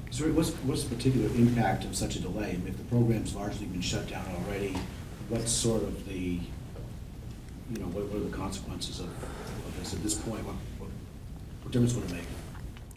So what's the particular impact of such a delay? I mean, if the program's largely been shut down already, what's sort of the, what are the consequences of this at this point? What difference would it make?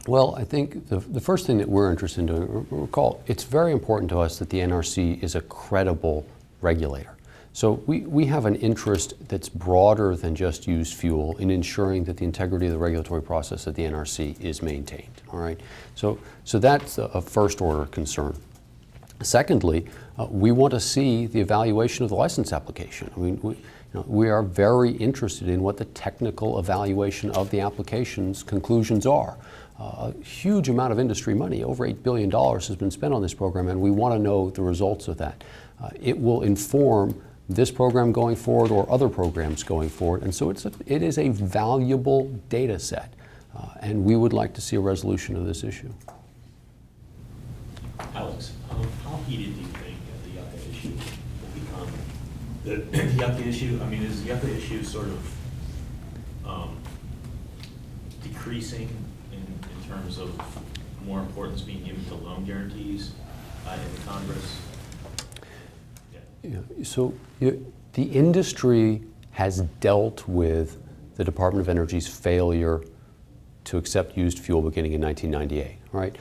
Well, I think the first thing that we're interested in doing, recall, it's very important to us that the NRC is a credible regulator. So we have an interest that's broader than just used fuel in ensuring that the integrity of the regulatory process at the NRC is maintained, all right? So that's a first order concern. Secondly, we want to see the evaluation of the license application. I mean, we are very interested in what the technical evaluation of the application's conclusions are. A huge amount of industry money, over $8 billion, has been spent on this program, and we want to know the results of that. It will inform this program going forward or other programs going forward, and so it is a valuable data set, and we would like to see a resolution of this issue. Alex, how heated do you think the yucca issue will become? The yucca issue, I mean, is the yucca issue sort of decreasing in terms of more importance being given to loan guarantees in the Congress? Yeah, so the industry has dealt with the Department of Energy's failure to accept used fuel beginning in 1998, right?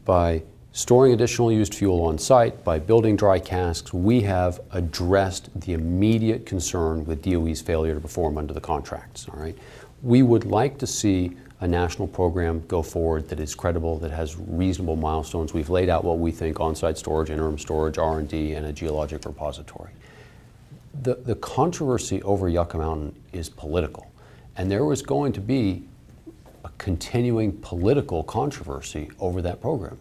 By storing additional used fuel on site, by building dry casks, we have addressed the immediate concern with DOE's failure to perform under the contracts, all right? We would like to see a national program go forward that is credible, that has reasonable milestones. We've laid out what we think: on-site storage, interim storage, R&D, and a geologic repository. The controversy over Yucca Mountain is political, and there was going to be a continuing political controversy over that program.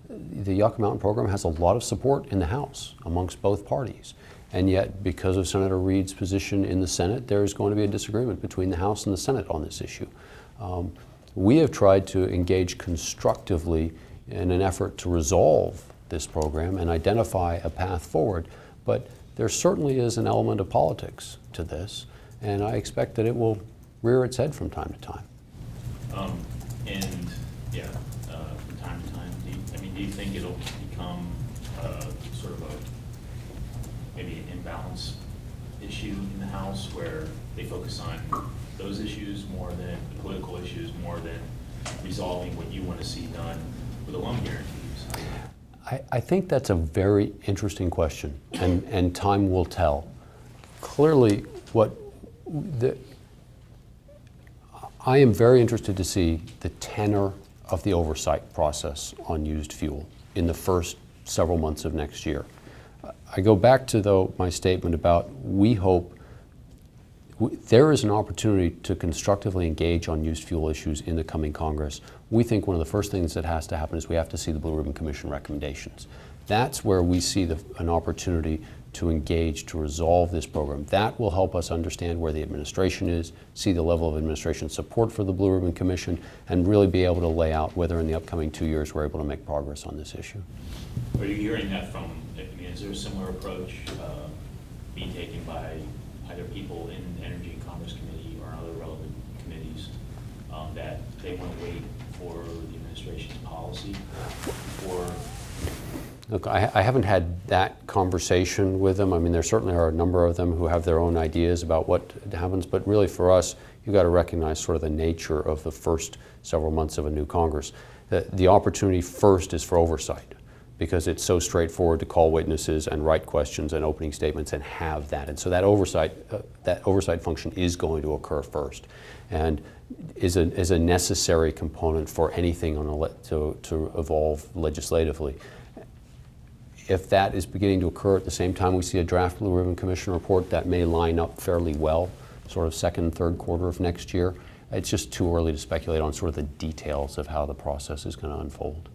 The Yucca Mountain program has a lot of support in the House amongst both parties, and yet because of Senator Reid's position in the Senate, there is going to be a disagreement between the House and the Senate on this issue. We have tried to engage constructively in an effort to resolve this program and identify a path forward, but there certainly is an element of politics to this, and I expect that it will rear its head from time to time. From time to time, do you think it'll become sort of maybe an imbalance issue in the House where they focus on those issues more than the political issues, more than resolving what you want to see done with the loan guarantees? I think that's a very interesting question, and time will tell. Clearly, I am very interested to see the tenor of the oversight process on used fuel in the first several months of next year. I go back to, though, my statement about we hope there is an opportunity to constructively engage on used fuel issues in the coming Congress. We think one of the first things that has to happen is we have to see the Blue Ribbon Commission recommendations. That's where we see an opportunity to engage, to resolve this program. That will help us understand where the administration is, see the level of administration support for the Blue Ribbon Commission, and really be able to lay out whether in the upcoming 2 years we're able to make progress on this issue. Are you hearing that from, is there a similar approach being taken by either people in the Energy and Commerce Committee or other relevant committees that they want to wait for the administration's policy? Or look, I haven't had that conversation with them. I mean, there certainly are a number of them who have their own ideas about what happens, but really for us, you've got to recognize sort of the nature of the first several months of a new Congress. The opportunity first is for oversight, because it's so straightforward to call witnesses and write questions and opening statements and have that. And so that oversight function is going to occur first, and is a necessary component for anything to evolve legislatively. If that is beginning to occur at the same time we see a draft Blue Ribbon Commission report, that may line up fairly well, sort of second and third quarter of next year. It's just too early to speculate on sort of the details of how the process is going to unfold.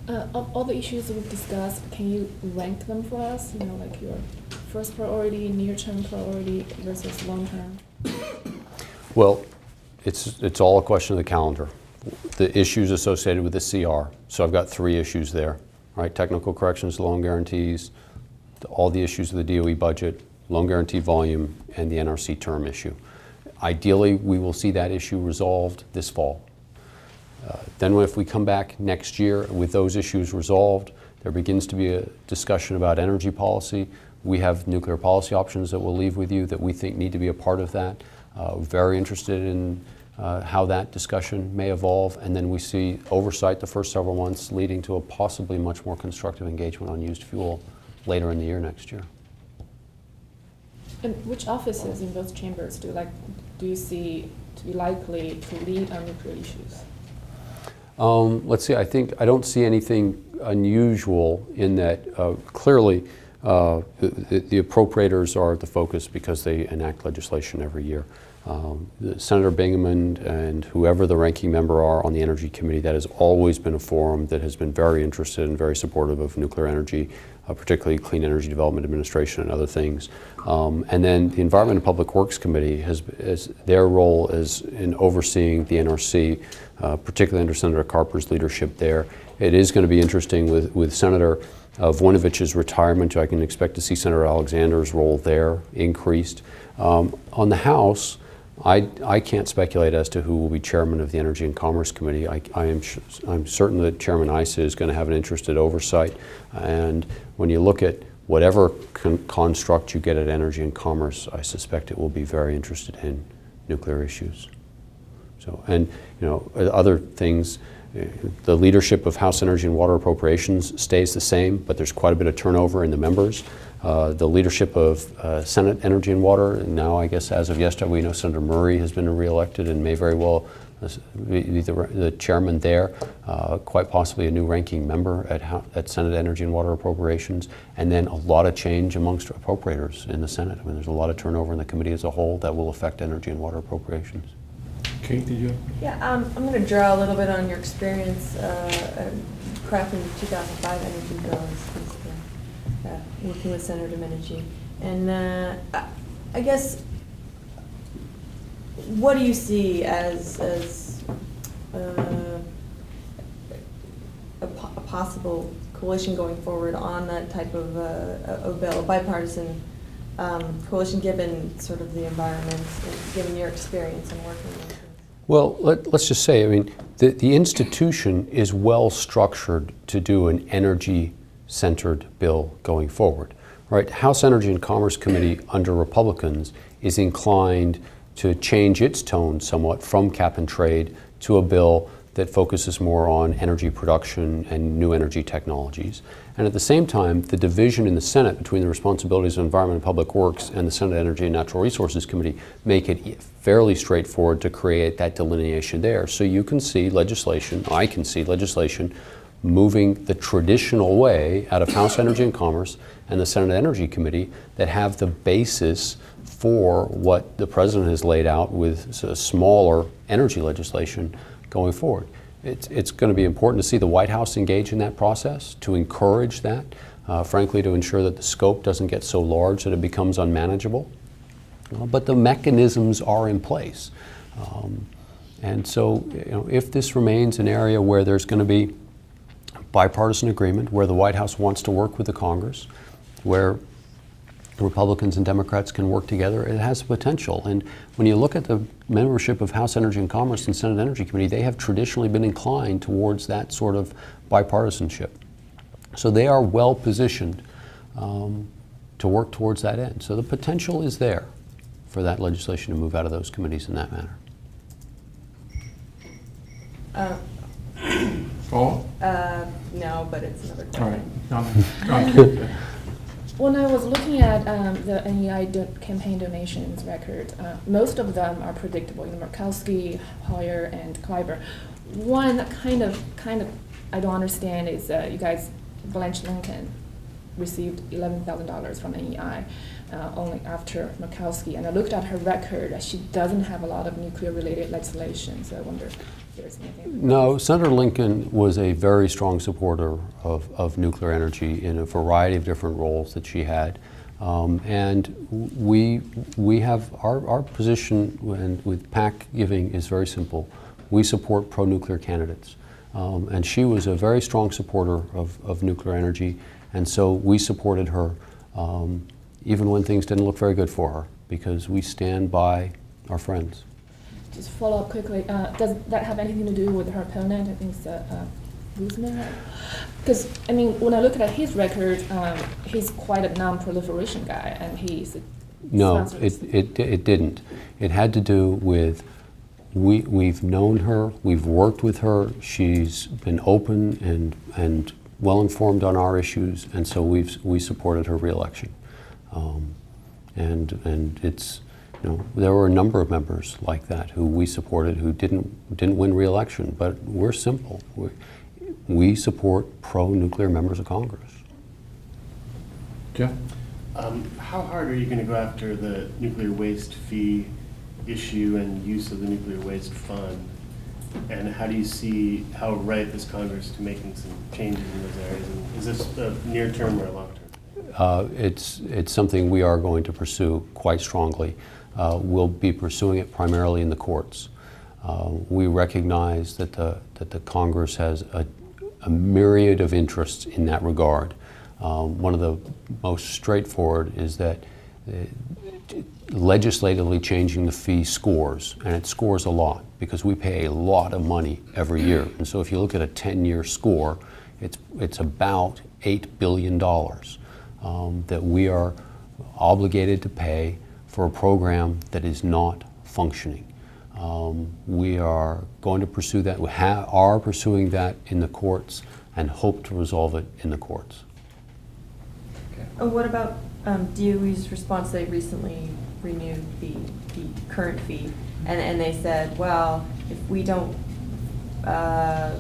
Of all the issues we've discussed, can you rank them for us? Like your first priority, near-term priority versus long-term? Well, it's all a question of the calendar. The issues associated with the CR. So I've got 3 issues there, right? Technical corrections, loan guarantees, all the issues of the DOE budget, loan guarantee volume, and the NRC term issue. Ideally, we will see that issue resolved this fall. Then if we come back next year with those issues resolved, there begins to be a discussion about energy policy. We have nuclear policy options that we'll leave with you that we think need to be a part of that. Very interested in how that discussion may evolve, and then we see oversight the first several months leading to a possibly much more constructive engagement on used fuel later in the year next year. And which offices in both chambers do you see to be likely to lead on nuclear issues? Let's see, I don't see anything unusual in that clearly the appropriators are the focus because they enact legislation every year. Senator Bingaman and whoever the ranking member are on the Energy Committee, that has always been a forum that has been very interested and very supportive of nuclear energy, particularly Clean Energy Development Administration and other things. And then the Environment and Public Works Committee has their role is in overseeing the NRC, particularly under Senator Carper's leadership there. It is going to be interesting with Senator Voinovich's retirement. I can expect to see Senator Alexander's role there increased. On the House, I can't speculate as to who will be chairman of the Energy and Commerce Committee. I'm certain that Chairman Issa is going to have an interested oversight. And when you look at whatever construct you get at Energy and Commerce, I suspect it will be very interested in nuclear issues. So, and other things, the leadership of House Energy and Water Appropriations stays the same, but there's quite a bit of turnover in the members. The leadership of Senate Energy and Water, now I guess as of yesterday we know Senator Murray has been reelected and may very well be the chairman there, quite possibly a new ranking member at Senate Energy and Water Appropriations, and then a lot of change amongst appropriators in the Senate. I mean, there's a lot of turnover in the committee as a whole that will affect Energy and Water Appropriations. Kate, did you? Yeah, I'm going to draw a little bit on your experience crafting the 2005 energy bill, working with Senator Domenici. And I guess, what do you see as a possible coalition going forward on that type of a bill, a bipartisan coalition, given sort of the environment, and given your experience in working with it? Well, let's just say, I mean, the institution is well structured to do an energy-centered bill going forward, right? House Energy and Commerce Committee under Republicans is inclined to change its tone somewhat from cap and trade to a bill that focuses more on energy production and new energy technologies. And at the same time, the division in the Senate between the responsibilities of Environment and Public Works and the Senate Energy and Natural Resources Committee make it fairly straightforward to create that delineation there. So you can see legislation, I can see legislation moving the traditional way out of House Energy and Commerce and the Senate Energy Committee that have the basis for what the President has laid out with smaller energy legislation going forward. It's going to be important to see the White House engage in that process, to encourage that, frankly, to ensure that the scope doesn't get so large that it becomes unmanageable. But the mechanisms are in place. And so, if this remains an area where there's going to be bipartisan agreement, where the White House wants to work with the Congress, where Republicans and Democrats can work together, it has potential. And when you look at the membership of House Energy and Commerce and Senate Energy Committee, they have traditionally been inclined towards that sort of bipartisanship. So they are well positioned to work towards that end. So the potential is there for that legislation to move out of those committees in that manner. Paul? No, but it's another All question. right. When I was looking at the NEI campaign donations record, most of them are predictable. Murkowski, Hoyer, and Kleiber. One kind of I don't understand is you guys, Blanche Lincoln received $11,000 from NEI only after Murkowski, and I looked at her record. She doesn't have a lot of nuclear-related legislation, so I wonder if there's anything. No, Senator Lincoln was a very strong supporter of nuclear energy in a variety of different roles that she had. And we have our position with PAC giving is very simple. We support pro-nuclear candidates. And she was a very strong supporter of nuclear energy, and so we supported her even when things didn't look very good for her, because we stand by our friends. just follow up quickly. Does that have anything to do with her opponent? I think it's Guzman. Because I mean, when I look at his record, he's quite a non-proliferation guy, and he's No, it didn't. It had to do with we've known her, we've worked with her. She's been open and well informed on our issues, and so we supported her reelection. And it's, you know, there were a number of members like that who we supported who didn't win re-election, but we're simple. We support pro-nuclear members of Congress. Jeff? How hard are you going to go after the nuclear waste fee issue and use of the nuclear waste fund? And how do you see how ripe is Congress to making some changes in those areas? And is this a near term or a long term? It's something we are going to pursue quite strongly. We'll be pursuing it primarily in the courts. We recognize that the Congress has a myriad of interests in that regard. One of the most straightforward is that legislatively changing the fee scores, and it scores a lot because we pay a lot of money every year. And so if you look at a 10-year score, it's about $8 billion that we are obligated to pay for a program that is not functioning. We are going to pursue that. We are pursuing that in the courts and hope to resolve it in the courts. What about DOE's response? They recently renewed the current fee, and they said, well, if we don't have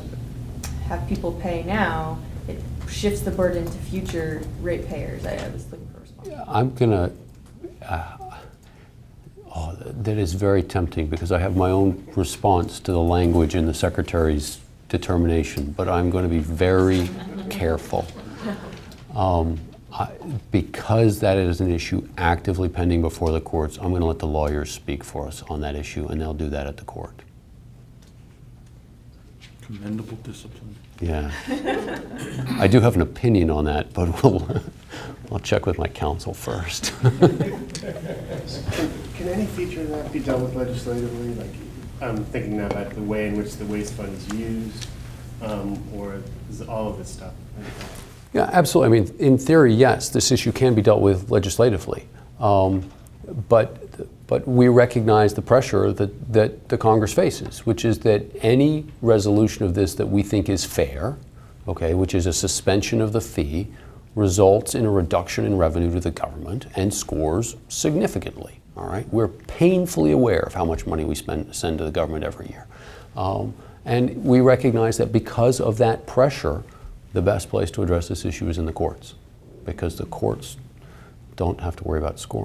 people pay now, it shifts the burden to future ratepayers. I was looking for a response. I'm gonna, that is very tempting because I have my own response to the language in the Secretary's determination, but I'm going to be very careful. Because that is an issue actively pending before the courts, I'm going to let the lawyers speak for us on that issue, and they'll do that at the court. Commendable discipline. Yeah. I do have an opinion on that, but I'll check with my counsel first. Can any feature of that be dealt with legislatively? Like, I'm thinking now about the way in which the waste fund is used, or is all of this stuff? Yeah, absolutely. I mean, in theory, yes, this issue can be dealt with legislatively. But we recognize the pressure that the Congress faces, which is that any resolution of this that we think is fair, okay, which is a suspension of the fee, results in a reduction in revenue to the government and scores significantly. All right, we're painfully aware of how much money we send to the government every year, and we recognize that because of that pressure, the best place to address this issue is in the courts, because the courts don't have to worry about scoring.